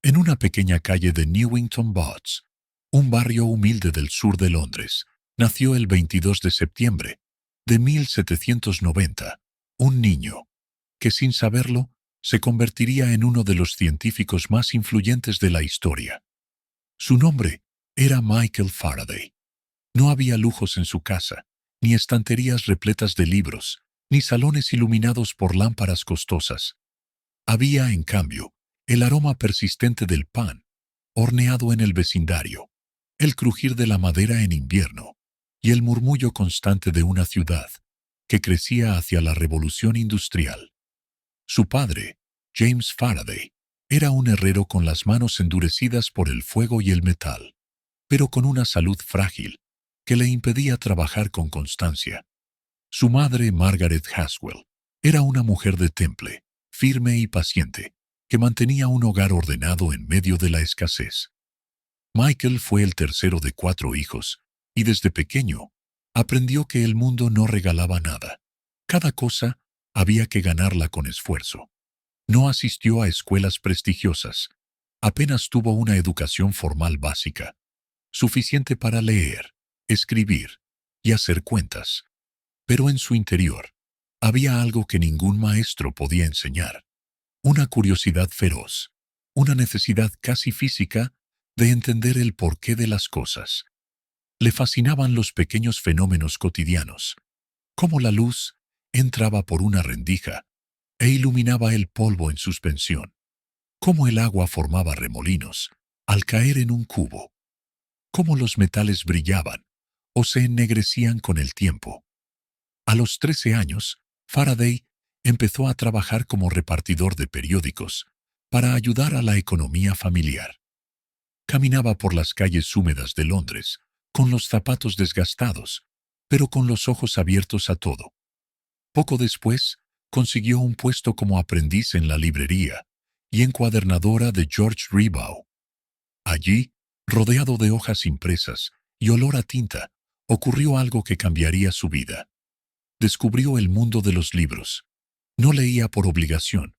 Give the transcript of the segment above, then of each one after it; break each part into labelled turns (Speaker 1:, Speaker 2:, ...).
Speaker 1: En una pequeña calle de Newington Butts, un barrio humilde del sur de Londres, nació el 22 de septiembre de 1790 un niño que, sin saberlo, se convertiría en uno de los científicos más influyentes de la historia. Su nombre era Michael Faraday. No había lujos en su casa, ni estanterías repletas de libros, ni salones iluminados por lámparas costosas. Había, en cambio, el aroma persistente del pan, horneado en el vecindario, el crujir de la madera en invierno y el murmullo constante de una ciudad que crecía hacia la revolución industrial. Su padre, James Faraday, era un herrero con las manos endurecidas por el fuego y el metal, pero con una salud frágil que le impedía trabajar con constancia. Su madre, Margaret Haswell, era una mujer de temple, firme y paciente, que mantenía un hogar ordenado en medio de la escasez. Michael fue el tercero de 4 hijos, y desde pequeño aprendió que el mundo no regalaba nada. Cada cosa había que ganarla con esfuerzo. No asistió a escuelas prestigiosas. Apenas tuvo una educación formal básica, suficiente para leer, escribir y hacer cuentas. Pero en su interior había algo que ningún maestro podía enseñar. Una curiosidad feroz, una necesidad casi física de entender el porqué de las cosas. Le fascinaban los pequeños fenómenos cotidianos, cómo la luz entraba por una rendija e iluminaba el polvo en suspensión, cómo el agua formaba remolinos al caer en un cubo, cómo los metales brillaban o se ennegrecían con el tiempo. A los 13 años, Faraday empezó a trabajar como repartidor de periódicos para ayudar a la economía familiar. Caminaba por las calles húmedas de Londres, con los zapatos desgastados, pero con los ojos abiertos a todo. Poco después, consiguió un puesto como aprendiz en la librería y encuadernadora de George Ribaud. Allí, rodeado de hojas impresas y olor a tinta, ocurrió algo que cambiaría su vida. Descubrió el mundo de los libros. No leía por obligación,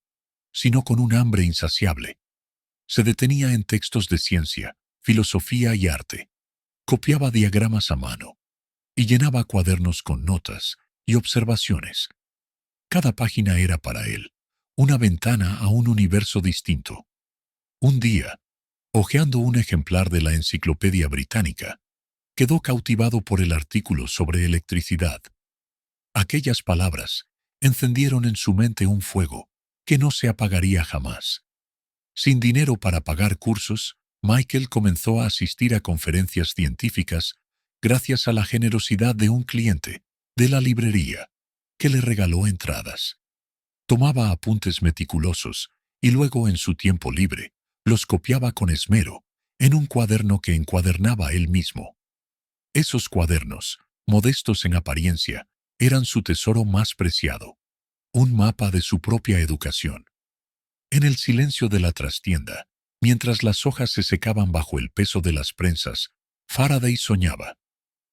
Speaker 1: sino con un hambre insaciable. Se detenía en textos de ciencia, filosofía y arte. Copiaba diagramas a mano y llenaba cuadernos con notas y observaciones. Cada página era para él una ventana a un universo distinto. Un día, hojeando un ejemplar de la Enciclopedia Británica, quedó cautivado por el artículo sobre electricidad. Aquellas palabras encendieron en su mente un fuego que no se apagaría jamás. Sin dinero para pagar cursos, Michael comenzó a asistir a conferencias científicas gracias a la generosidad de un cliente de la librería que le regaló entradas. Tomaba apuntes meticulosos y luego, en su tiempo libre, los copiaba con esmero en un cuaderno que encuadernaba él mismo. Esos cuadernos, modestos en apariencia, eran su tesoro más preciado, un mapa de su propia educación. En el silencio de la trastienda, mientras las hojas se secaban bajo el peso de las prensas, Faraday soñaba.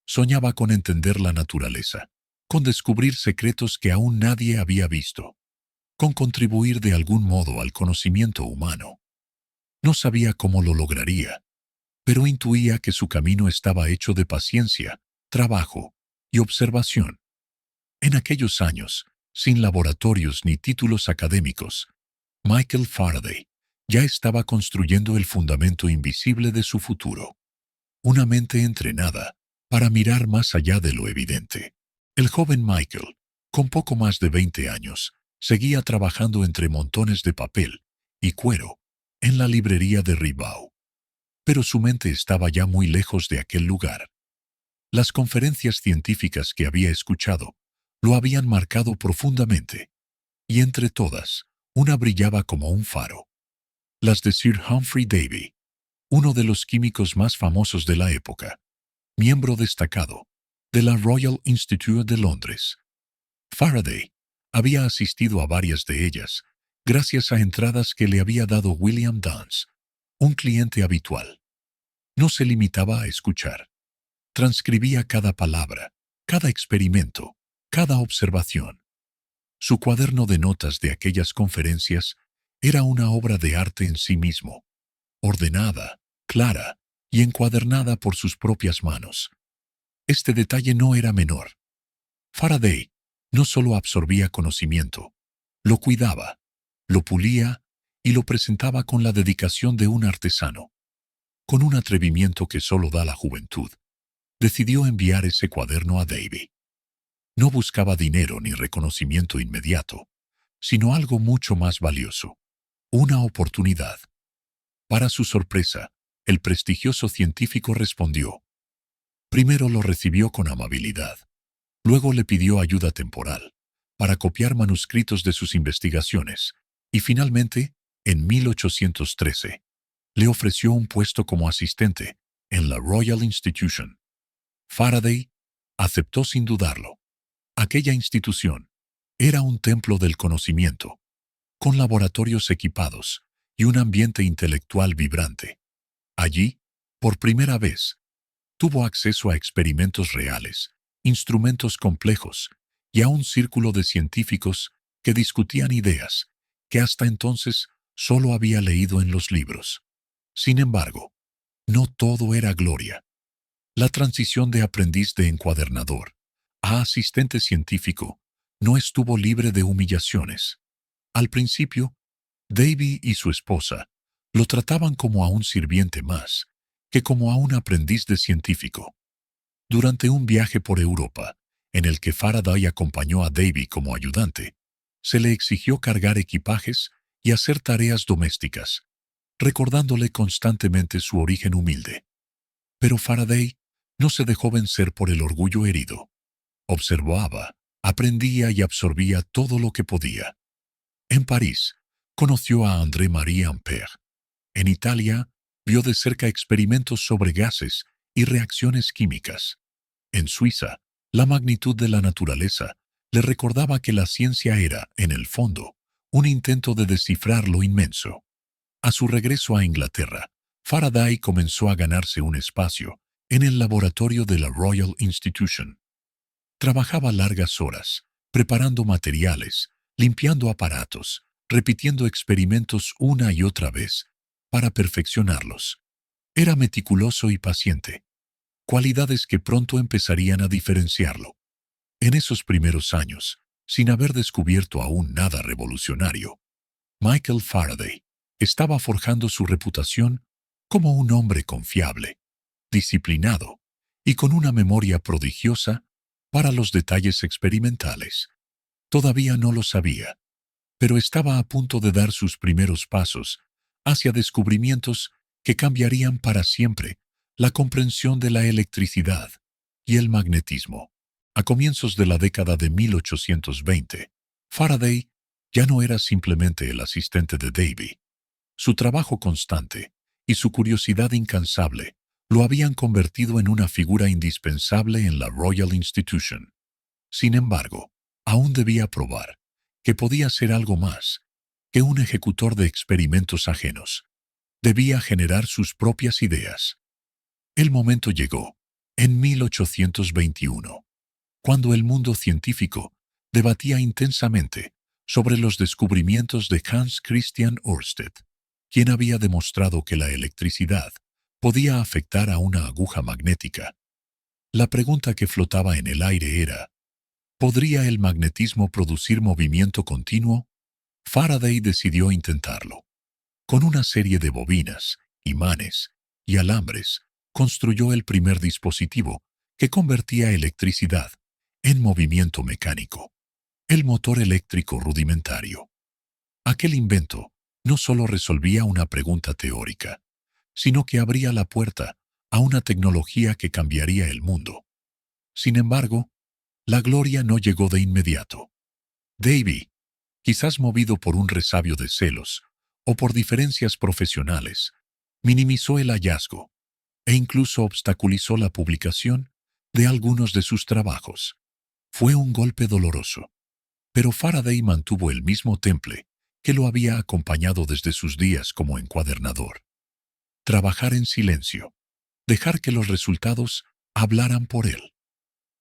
Speaker 1: Soñaba con entender la naturaleza, con descubrir secretos que aún nadie había visto, con contribuir de algún modo al conocimiento humano. No sabía cómo lo lograría, pero intuía que su camino estaba hecho de paciencia, trabajo y observación. En aquellos años, sin laboratorios ni títulos académicos, Michael Faraday ya estaba construyendo el fundamento invisible de su futuro. Una mente entrenada para mirar más allá de lo evidente. El joven Michael, con poco más de 20 años, seguía trabajando entre montones de papel y cuero en la librería de Ribaud. Pero su mente estaba ya muy lejos de aquel lugar. Las conferencias científicas que había escuchado lo habían marcado profundamente, y entre todas, una brillaba como un faro. Las de Sir Humphrey Davy, uno de los químicos más famosos de la época, miembro destacado de la Royal Institute de Londres. Faraday había asistido a varias de ellas gracias a entradas que le había dado William Dance, un cliente habitual. No se limitaba a escuchar. Transcribía cada palabra, cada experimento, cada observación. Su cuaderno de notas de aquellas conferencias era una obra de arte en sí mismo. ordenada, clara y encuadernada por sus propias manos. Este detalle no era menor. Faraday no solo absorbía conocimiento, lo cuidaba, lo pulía y lo presentaba con la dedicación de un artesano. Con un atrevimiento que solo da la juventud, decidió enviar ese cuaderno a Davy. No buscaba dinero ni reconocimiento inmediato, sino algo mucho más valioso, una oportunidad. Para su sorpresa, el prestigioso científico respondió. Primero lo recibió con amabilidad. Luego le pidió ayuda temporal para copiar manuscritos de sus investigaciones y finalmente, en 1813, le ofreció un puesto como asistente en la Royal Institution. Faraday aceptó sin dudarlo. Aquella institución era un templo del conocimiento, con laboratorios equipados y un ambiente intelectual vibrante. Allí, por primera vez, tuvo acceso a experimentos reales, instrumentos complejos y a un círculo de científicos que discutían ideas que hasta entonces solo había leído en los libros. Sin embargo, no todo era gloria. La transición de aprendiz de encuadernador a asistente científico no estuvo libre de humillaciones. Al principio, Davy y su esposa lo trataban como a un sirviente más que como a un aprendiz de científico. Durante un viaje por Europa, en el que Faraday acompañó a Davy como ayudante, se le exigió cargar equipajes y hacer tareas domésticas, recordándole constantemente su origen humilde. Pero Faraday no se dejó vencer por el orgullo herido. Observaba, aprendía y absorbía todo lo que podía. En París, conoció a André-Marie Ampère. En Italia, vio de cerca experimentos sobre gases y reacciones químicas. En Suiza, la magnitud de la naturaleza le recordaba que la ciencia era, en el fondo, un intento de descifrar lo inmenso. A su regreso a Inglaterra, Faraday comenzó a ganarse un espacio en el laboratorio de la Royal Institution. Trabajaba largas horas, preparando materiales, limpiando aparatos, repitiendo experimentos una y otra vez, para perfeccionarlos. Era meticuloso y paciente, cualidades que pronto empezarían a diferenciarlo. En esos primeros años, sin haber descubierto aún nada revolucionario, Michael Faraday estaba forjando su reputación como un hombre confiable, disciplinado y con una memoria prodigiosa para los detalles experimentales. Todavía no lo sabía, pero estaba a punto de dar sus primeros pasos hacia descubrimientos que cambiarían para siempre la comprensión de la electricidad y el magnetismo. A comienzos de la década de 1820, Faraday ya no era simplemente el asistente de Davy. Su trabajo constante y su curiosidad incansable lo habían convertido en una figura indispensable en la Royal Institution. Sin embargo, aún debía probar que podía ser algo más que un ejecutor de experimentos ajenos. Debía generar sus propias ideas. El momento llegó, en 1821, cuando el mundo científico debatía intensamente sobre los descubrimientos de Hans Christian Ørsted, quien había demostrado que la electricidad podía afectar a una aguja magnética. La pregunta que flotaba en el aire era, ¿podría el magnetismo producir movimiento continuo? Faraday decidió intentarlo. Con una serie de bobinas, imanes y alambres, construyó el primer dispositivo que convertía electricidad en movimiento mecánico, el motor eléctrico rudimentario. Aquel invento no solo resolvía una pregunta teórica, sino que abría la puerta a una tecnología que cambiaría el mundo. Sin embargo, la gloria no llegó de inmediato. Davy, quizás movido por un resabio de celos o por diferencias profesionales, minimizó el hallazgo e incluso obstaculizó la publicación de algunos de sus trabajos. Fue un golpe doloroso, pero Faraday mantuvo el mismo temple que lo había acompañado desde sus días como encuadernador. Trabajar en silencio, dejar que los resultados hablaran por él.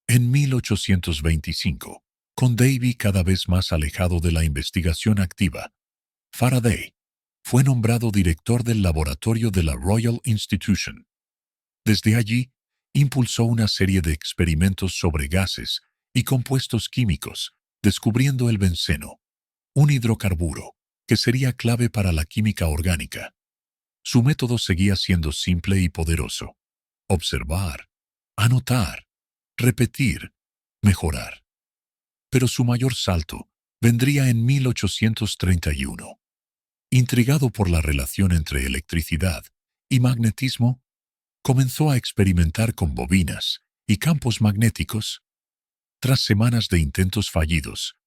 Speaker 1: En 1825, con Davy cada vez más alejado de la investigación activa, Faraday fue nombrado director del laboratorio de la Royal Institution. Desde allí, impulsó una serie de experimentos sobre gases y compuestos químicos, descubriendo el benceno, un hidrocarburo que sería clave para la química orgánica. Su método seguía siendo simple y poderoso: observar, anotar, repetir, mejorar. Pero su mayor salto vendría en 1831. Intrigado por la relación entre electricidad y magnetismo, comenzó a experimentar con bobinas y campos magnéticos. Tras semanas de intentos fallidos,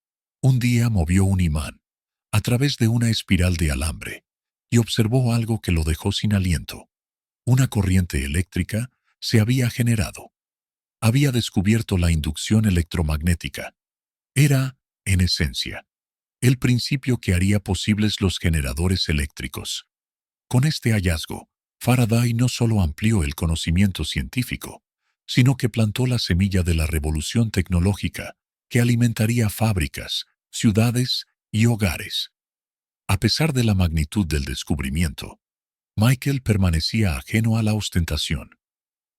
Speaker 1: un día movió un imán a través de una espiral de alambre y observó algo que lo dejó sin aliento. Una corriente eléctrica se había generado. Había descubierto la inducción electromagnética. Era, en esencia, el principio que haría posibles los generadores eléctricos. Con este hallazgo, Faraday no solo amplió el conocimiento científico, sino que plantó la semilla de la revolución tecnológica que alimentaría fábricas, ciudades y hogares. A pesar de la magnitud del descubrimiento, Michael permanecía ajeno a la ostentación.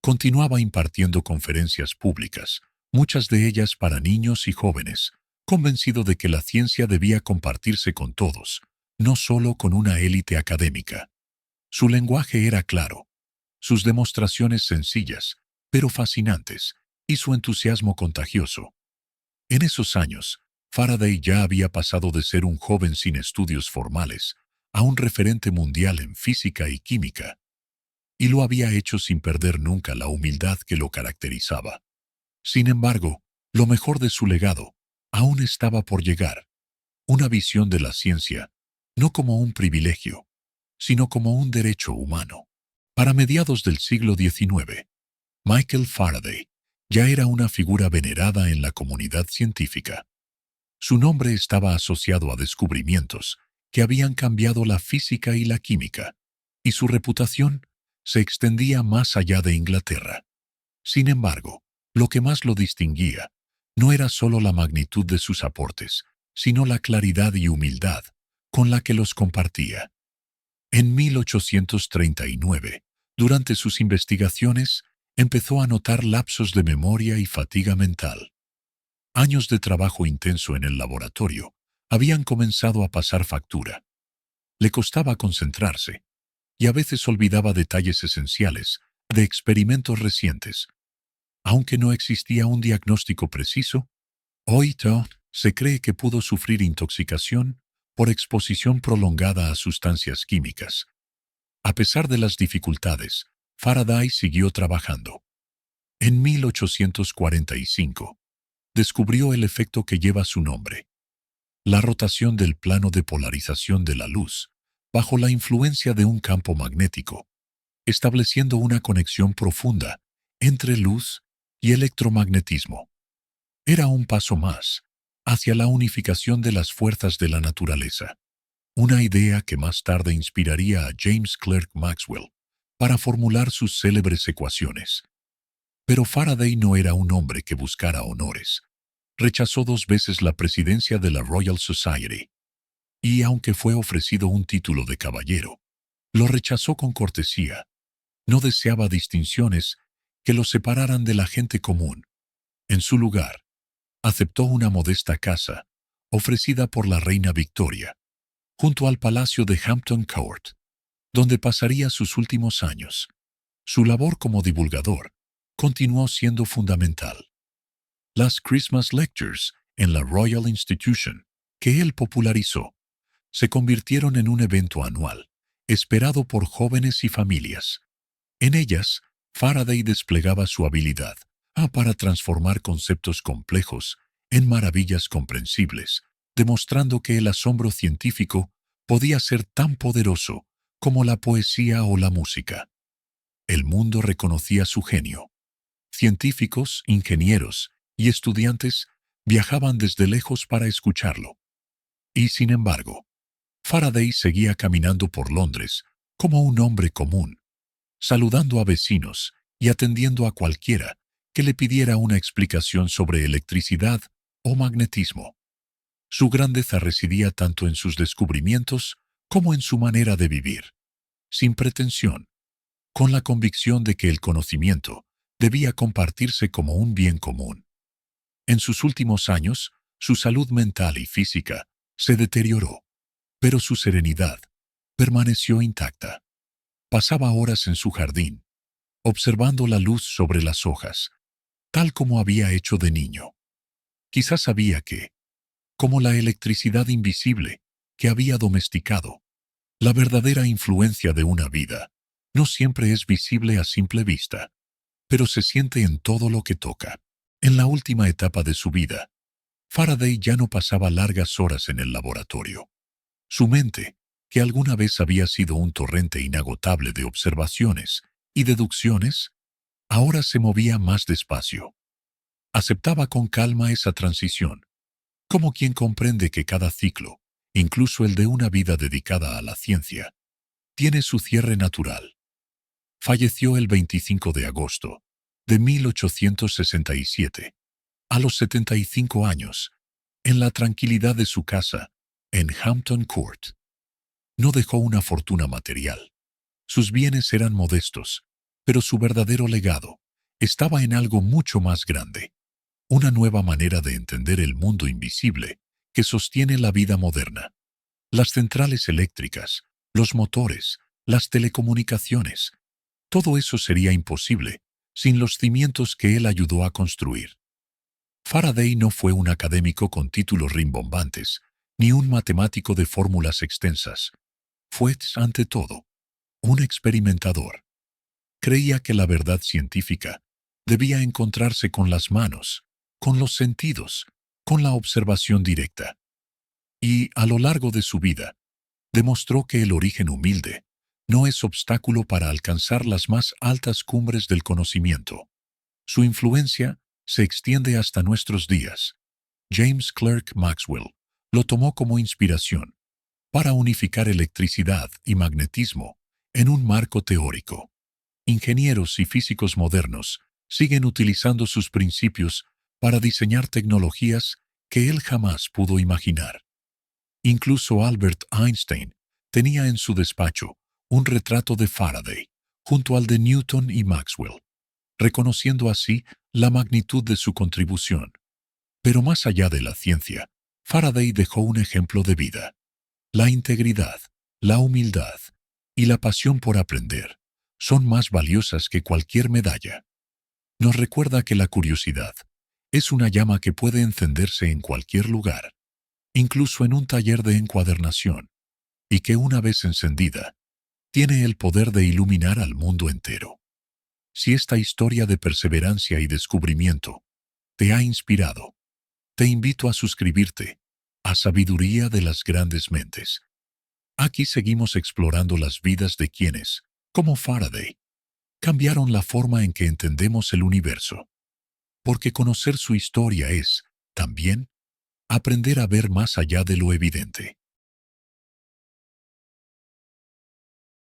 Speaker 1: Continuaba impartiendo conferencias públicas, muchas de ellas para niños y jóvenes, convencido de que la ciencia debía compartirse con todos, no solo con una élite académica. Su lenguaje era claro, sus demostraciones sencillas, pero fascinantes, y su entusiasmo contagioso. En esos años, Faraday ya había pasado de ser un joven sin estudios formales a un referente mundial en física y química, y lo había hecho sin perder nunca la humildad que lo caracterizaba. Sin embargo, lo mejor de su legado aún estaba por llegar: una visión de la ciencia, no como un privilegio, sino como un derecho humano. Para mediados del siglo XIX, Michael Faraday ya era una figura venerada en la comunidad científica. Su nombre estaba asociado a descubrimientos que habían cambiado la física y la química, y su reputación se extendía más allá de Inglaterra. Sin embargo, lo que más lo distinguía no era solo la magnitud de sus aportes, sino la claridad y humildad con la que los compartía. En 1839, durante sus investigaciones, empezó a notar lapsos de memoria y fatiga mental. Años de trabajo intenso en el laboratorio habían comenzado a pasar factura. Le costaba concentrarse, y a veces olvidaba detalles esenciales de experimentos recientes. Aunque no existía un diagnóstico preciso, hoy se cree que pudo sufrir intoxicación por exposición prolongada a sustancias químicas. A pesar de las dificultades, Faraday siguió trabajando. En 1845, descubrió el efecto que lleva su nombre: la rotación del plano de polarización de la luz bajo la influencia de un campo magnético, estableciendo una conexión profunda entre luz y electromagnetismo. Era un paso más hacia la unificación de las fuerzas de la naturaleza, una idea que más tarde inspiraría a James Clerk Maxwell para formular sus célebres ecuaciones. Pero Faraday no era un hombre que buscara honores. Rechazó 2 veces la presidencia de la Royal Society, y aunque fue ofrecido un título de caballero, lo rechazó con cortesía. No deseaba distinciones que lo separaran de la gente común. En su lugar, aceptó una modesta casa, ofrecida por la reina Victoria, junto al palacio de Hampton Court, donde pasaría sus últimos años. Su labor como divulgador continuó siendo fundamental. Las Christmas Lectures en la Royal Institution, que él popularizó, se convirtieron en un evento anual, esperado por jóvenes y familias. En ellas, Faraday desplegaba su habilidad para transformar conceptos complejos en maravillas comprensibles, demostrando que el asombro científico podía ser tan poderoso como la poesía o la música. El mundo reconocía su genio. Científicos, ingenieros y estudiantes viajaban desde lejos para escucharlo. Y sin embargo, Faraday seguía caminando por Londres como un hombre común, saludando a vecinos y atendiendo a cualquiera que le pidiera una explicación sobre electricidad o magnetismo. Su grandeza residía tanto en sus descubrimientos como en su manera de vivir, sin pretensión, con la convicción de que el conocimiento debía compartirse como un bien común. En sus últimos años, su salud mental y física se deterioró, pero su serenidad permaneció intacta. Pasaba horas en su jardín, observando la luz sobre las hojas, tal como había hecho de niño. Quizás sabía que, como la electricidad invisible que había domesticado, la verdadera influencia de una vida no siempre es visible a simple vista, pero se siente en todo lo que toca. En la última etapa de su vida, Faraday ya no pasaba largas horas en el laboratorio. Su mente, que alguna vez había sido un torrente inagotable de observaciones y deducciones, ahora se movía más despacio. Aceptaba con calma esa transición, como quien comprende que cada ciclo, incluso el de una vida dedicada a la ciencia, tiene su cierre natural. Falleció el 25 de agosto de 1867, a los 75 años, en la tranquilidad de su casa, en Hampton Court. No dejó una fortuna material. Sus bienes eran modestos, pero su verdadero legado estaba en algo mucho más grande, una nueva manera de entender el mundo invisible que sostiene la vida moderna. Las centrales eléctricas, los motores, las telecomunicaciones, todo eso sería imposible sin los cimientos que él ayudó a construir. Faraday no fue un académico con títulos rimbombantes, ni un matemático de fórmulas extensas. Fue, ante todo, un experimentador. Creía que la verdad científica debía encontrarse con las manos, con los sentidos, con la observación directa. Y, a lo largo de su vida, demostró que el origen humilde no es obstáculo para alcanzar las más altas cumbres del conocimiento. Su influencia se extiende hasta nuestros días. James Clerk Maxwell lo tomó como inspiración para unificar electricidad y magnetismo en un marco teórico. Ingenieros y físicos modernos siguen utilizando sus principios para diseñar tecnologías que él jamás pudo imaginar. Incluso Albert Einstein tenía en su despacho un retrato de Faraday, junto al de Newton y Maxwell, reconociendo así la magnitud de su contribución. Pero más allá de la ciencia, Faraday dejó un ejemplo de vida. La integridad, la humildad y la pasión por aprender son más valiosas que cualquier medalla. Nos recuerda que la curiosidad es una llama que puede encenderse en cualquier lugar, incluso en un taller de encuadernación, y que una vez encendida, tiene el poder de iluminar al mundo entero. Si esta historia de perseverancia y descubrimiento te ha inspirado, te invito a suscribirte a Sabiduría de las Grandes Mentes. Aquí seguimos explorando las vidas de quienes, como Faraday, cambiaron la forma en que entendemos el universo. Porque conocer su historia es, también, aprender a ver más allá de lo evidente.